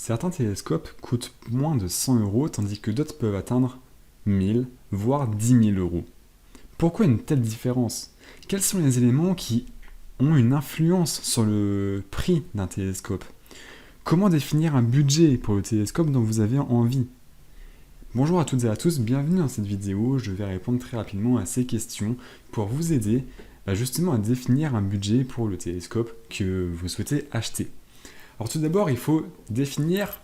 Certains télescopes coûtent moins de 100 euros tandis que d'autres peuvent atteindre 1000 voire 10 000 euros. Pourquoi une telle différence? Quels sont les éléments qui ont une influence sur le prix d'un télescope? Comment définir un budget pour le télescope dont vous avez envie? Bonjour à toutes et à tous, bienvenue dans cette vidéo. Je vais répondre très rapidement à ces questions pour vous aider justement à définir un budget pour le télescope que vous souhaitez acheter. Alors tout d'abord, il faut définir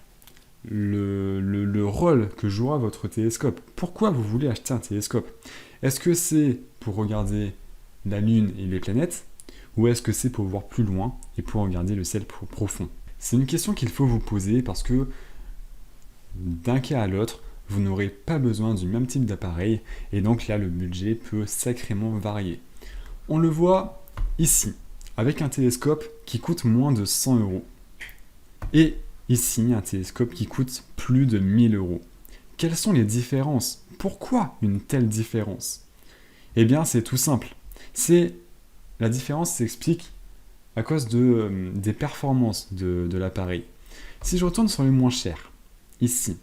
le rôle que jouera votre télescope. Pourquoi vous voulez acheter un télescope? Est-ce que c'est pour regarder la Lune et les planètes, ou est-ce que c'est pour voir plus loin et pour regarder le ciel profond? C'est une question qu'il faut vous poser parce que d'un cas à l'autre, vous n'aurez pas besoin du même type d'appareil et donc là le budget peut sacrément varier. On le voit ici, avec un télescope qui coûte moins de 100 euros. Et ici, un télescope qui coûte plus de 1000 euros. Quelles sont les différences? Pourquoi une telle différence? Eh bien, c'est tout simple. La différence s'explique à cause des performances de l'appareil. Si je retourne sur le moins cher, ici,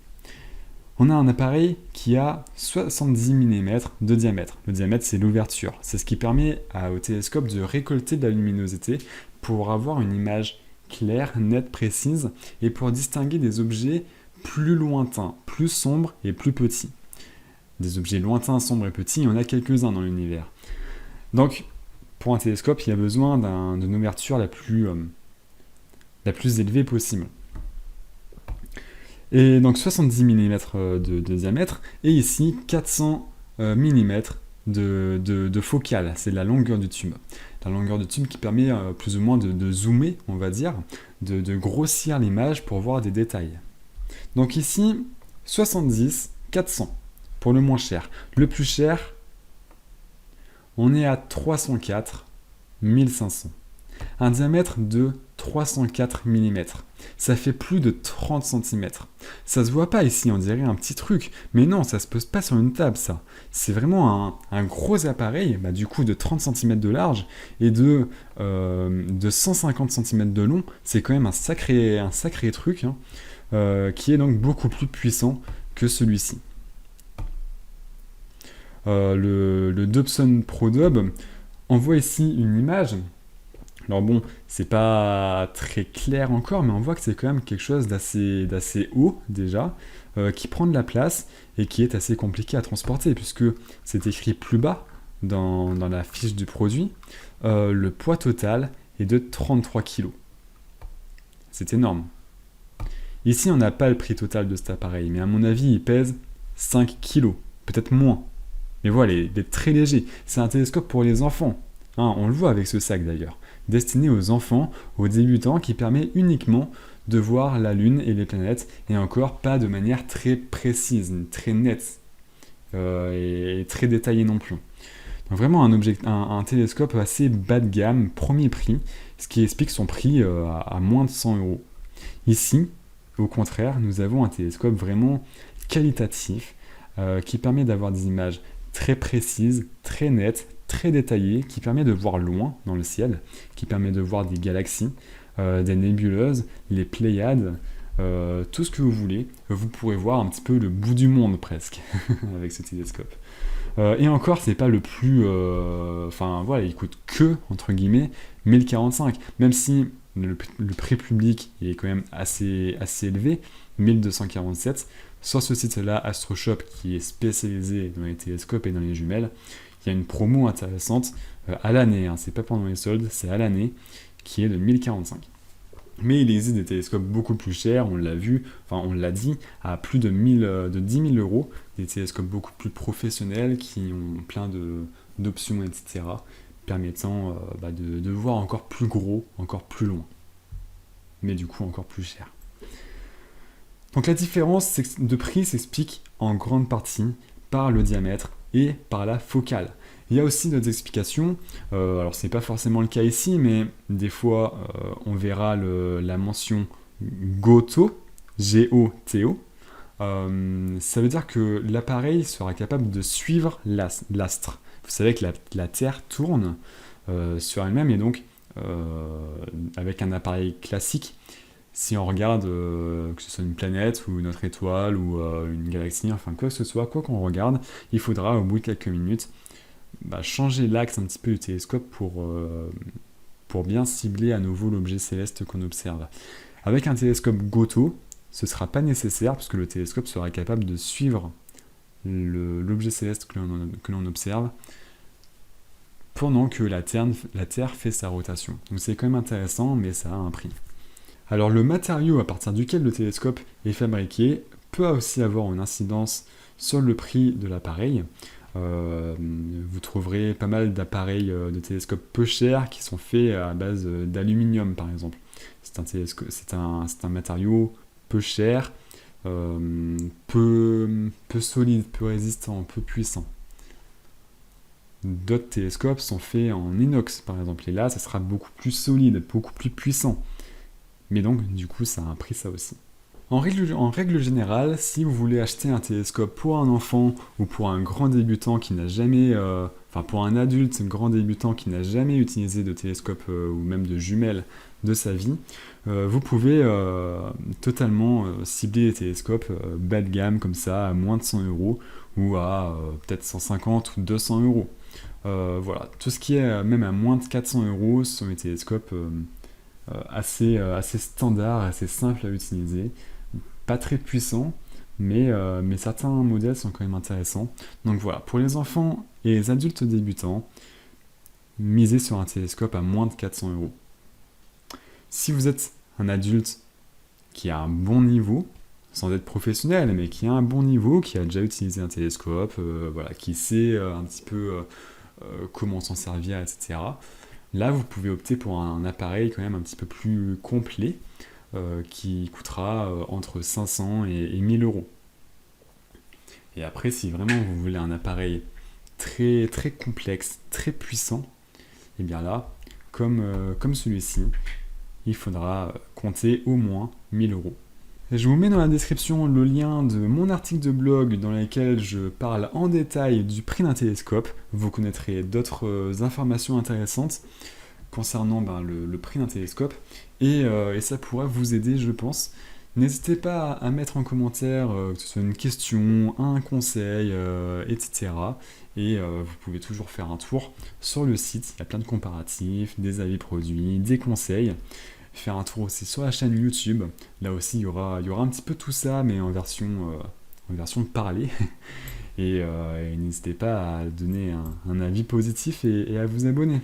on a un appareil qui a 70 mm de diamètre. Le diamètre, c'est l'ouverture. C'est ce qui permet au télescope de récolter de la luminosité pour avoir une image claire, nette, précise, et pour distinguer des objets plus lointains, plus sombres et plus petits. Des objets lointains, sombres et petits, il y en a quelques-uns dans l'univers. Donc, pour un télescope, il y a besoin d'une ouverture la plus élevée possible. Et donc 70 mm de diamètre, et ici 400 mm de focale, c'est la longueur du tube. La longueur du tube qui permet plus ou moins de zoomer, on va dire, de grossir l'image pour voir des détails. Donc ici, 70, 400 pour le moins cher. Le plus cher, on est à 304, 1500. Un diamètre de 304 mm. Ça fait plus de 30 cm. Ça se voit pas ici, on dirait un petit truc. Mais non, ça se pose pas sur une table, ça. C'est vraiment un gros appareil, du coup de 30 cm de large et de 150 cm de long. C'est quand même un sacré truc, qui est donc beaucoup plus puissant que celui-ci. Le Dobson ProDub, on voit ici une image. Alors bon, c'est pas très clair encore, mais on voit que c'est quand même quelque chose d'assez haut déjà, qui prend de la place et qui est assez compliqué à transporter, puisque c'est écrit plus bas dans la fiche du produit. Le poids total est de 33 kg. C'est énorme. Ici, on n'a pas le prix total de cet appareil, mais à mon avis, il pèse 5 kg, peut-être moins. Mais voilà, il est très léger. C'est un télescope pour les enfants. On le voit avec ce sac d'ailleurs, destiné aux enfants, aux débutants, qui permet uniquement de voir la Lune et les planètes, et encore pas de manière très précise, très nette, et très détaillée non plus. Donc vraiment un télescope assez bas de gamme, premier prix, ce qui explique son prix à moins de 100 euros. Ici, au contraire, nous avons un télescope vraiment qualitatif, qui permet d'avoir des images très précises, très nettes, très détaillé, qui permet de voir loin dans le ciel, qui permet de voir des galaxies, des nébuleuses, les Pléiades, tout ce que vous voulez. Vous pourrez voir un petit peu le bout du monde presque avec ce télescope. Et encore, c'est pas le plus... il coûte que, entre guillemets, 1045, même si le prix public est quand même assez élevé, 1247, sur ce site-là, AstroShop, qui est spécialisé dans les télescopes et dans les jumelles, il y a une promo intéressante à l'année, c'est pas pendant les soldes, c'est à l'année, qui est de 1045. Mais il existe des télescopes beaucoup plus chers, on l'a vu, on l'a dit, à plus de 10 000 euros, des télescopes beaucoup plus professionnels qui ont plein d'options, etc., permettant de voir encore plus gros, encore plus loin, mais du coup encore plus cher. Donc la différence de prix s'explique en grande partie par le diamètre et par la focale. Il y a aussi d'autres explications, alors c'est pas forcément le cas ici, mais des fois on verra la mention GOTO, G-O-T-O. Ça veut dire que l'appareil sera capable de suivre l'astre. Vous savez que la Terre tourne sur elle-même, et donc avec un appareil classique, Si on regarde, que ce soit une planète ou une autre étoile ou une galaxie, enfin quoi que ce soit, quoi qu'on regarde, il faudra au bout de quelques minutes changer l'axe un petit peu du télescope pour bien cibler à nouveau l'objet céleste qu'on observe. Avec un télescope Goto, ce ne sera pas nécessaire puisque le télescope sera capable de suivre l'objet céleste que l'on observe pendant que la Terre fait sa rotation. Donc c'est quand même intéressant, mais ça a un prix. Alors le matériau à partir duquel le télescope est fabriqué peut aussi avoir une incidence sur le prix de l'appareil. Vous trouverez pas mal d'appareils de télescopes peu chers qui sont faits à base d'aluminium par exemple. C'est un matériau peu cher, peu solide, peu résistant, peu puissant. D'autres télescopes sont faits en inox par exemple, et là ça sera beaucoup plus solide, beaucoup plus puissant. Mais donc du coup ça a un prix ça aussi. En règle générale, si vous voulez acheter un télescope pour un enfant ou pour un grand débutant qui n'a jamais, enfin pour un adulte grand débutant qui n'a jamais utilisé de télescope ou même de jumelles de sa vie, vous pouvez totalement cibler les télescopes bas de gamme comme ça à moins de 100 euros ou à peut-être 150 ou 200 euros. Voilà, tout ce qui est même à moins de 400 euros ce sont les télescopes assez standards, assez simples à utiliser pas très puissant, mais certains modèles sont quand même intéressants. Donc voilà, pour les enfants et les adultes débutants, misez sur un télescope à moins de 400 euros. Si vous êtes un adulte qui a un bon niveau, sans être professionnel, mais qui a un bon niveau, qui a déjà utilisé un télescope, voilà, qui sait un petit peu comment s'en servir, etc. Là, vous pouvez opter pour un appareil quand même un petit peu plus complet, qui coûtera entre 500 et 1000 euros. Et après, si vraiment vous voulez un appareil très, très complexe, très puissant, et bien là, comme celui-ci, il faudra compter au moins 1000 euros. Et je vous mets dans la description le lien de mon article de blog dans lequel je parle en détail du prix d'un télescope. Vous connaîtrez d'autres informations intéressantes concernant le prix d'un télescope et ça pourra vous aider je pense. N'hésitez pas à mettre en commentaire que ce soit une question, un conseil, etc. Et vous pouvez toujours faire un tour sur le site, il y a plein de comparatifs, des avis produits, des conseils. Faire un tour aussi sur la chaîne YouTube, là aussi il y aura un petit peu tout ça mais en version parlée. Et n'hésitez pas à donner un avis positif et à vous abonner.